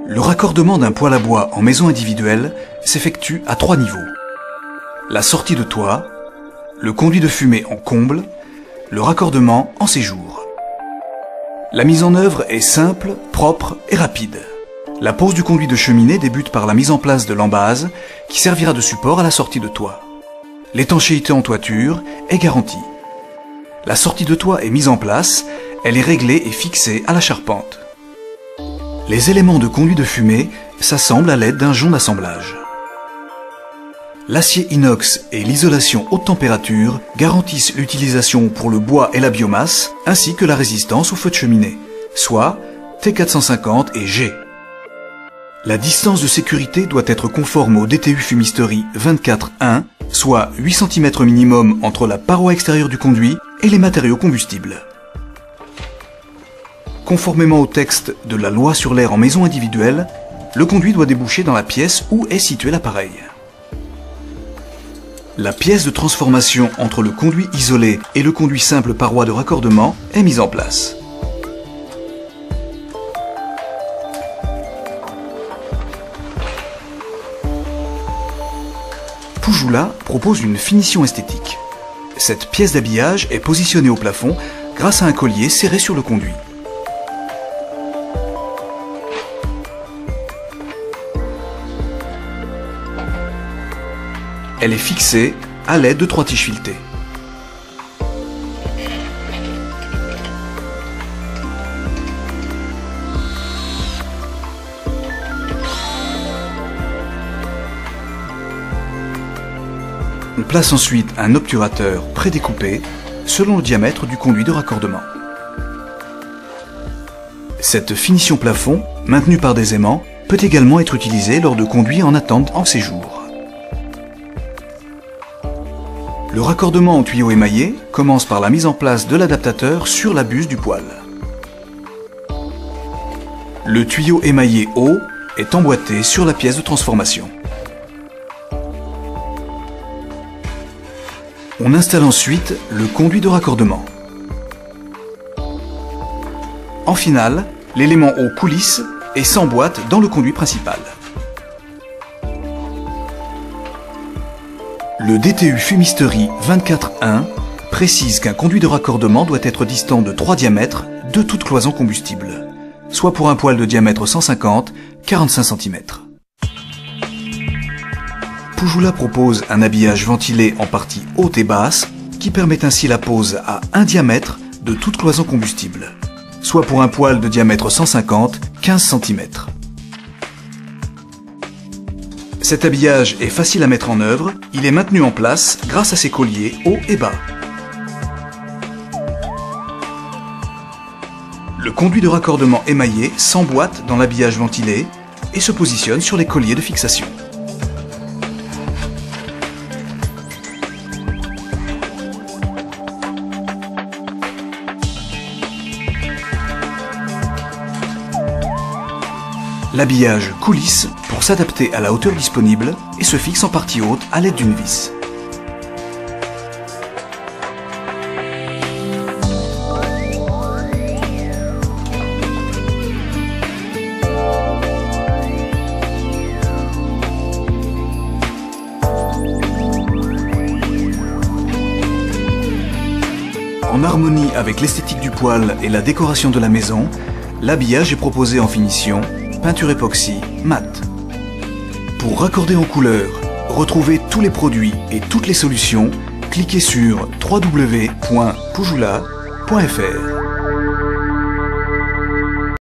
Le raccordement d'un poêle à bois en maison individuelle s'effectue à 3 niveaux. La sortie de toit, le conduit de fumée en comble, le raccordement en séjour. La mise en œuvre est simple, propre et rapide. La pose du conduit de cheminée débute par la mise en place de l'embase qui servira de support à la sortie de toit. L'étanchéité en toiture est garantie. La sortie de toit est mise en place, elle est réglée et fixée à la charpente. Les éléments de conduit de fumée s'assemblent à l'aide d'un jonc d'assemblage. L'acier inox et l'isolation haute température garantissent l'utilisation pour le bois et la biomasse, ainsi que la résistance au feu de cheminée, soit T450 et G. La distance de sécurité doit être conforme au DTU fumisterie 24.1, soit 8 cm minimum entre la paroi extérieure du conduit et les matériaux combustibles. Conformément au texte de la loi sur l'air en maison individuelle, le conduit doit déboucher dans la pièce où est situé l'appareil. La pièce de transformation entre le conduit isolé et le conduit simple paroi de raccordement est mise en place. Poujoula propose une finition esthétique. Cette pièce d'habillage est positionnée au plafond grâce à un collier serré sur le conduit. Elle est fixée à l'aide de 3 tiges filetées. On place ensuite un obturateur prédécoupé selon le diamètre du conduit de raccordement. Cette finition plafond, maintenue par des aimants, peut également être utilisée lors de conduits en attente en séjour. Le raccordement en tuyau émaillé commence par la mise en place de l'adaptateur sur la buse du poêle. Le tuyau émaillé haut est emboîté sur la pièce de transformation. On installe ensuite le conduit de raccordement. En finale, l'élément haut coulisse et s'emboîte dans le conduit principal. Le DTU fumisterie 24.1 précise qu'un conduit de raccordement doit être distant de 3 diamètres de toute cloison combustible, soit pour un poêle de diamètre 150, 45 cm. Poujoula propose un habillage ventilé en partie haute et basse qui permet ainsi la pose à 1 diamètre de toute cloison combustible, soit pour un poêle de diamètre 150, 15 cm. Cet habillage est facile à mettre en œuvre, il est maintenu en place grâce à ses colliers haut et bas. Le conduit de raccordement émaillé s'emboîte dans l'habillage ventilé et se positionne sur les colliers de fixation. L'habillage coulisse pour s'adapter à la hauteur disponible et se fixe en partie haute à l'aide d'une vis. En harmonie avec l'esthétique du poêle et la décoration de la maison, l'habillage est proposé en finition peinture époxy mat. Pour raccorder en couleur, retrouver tous les produits et toutes les solutions, cliquez sur www.poujoula.fr.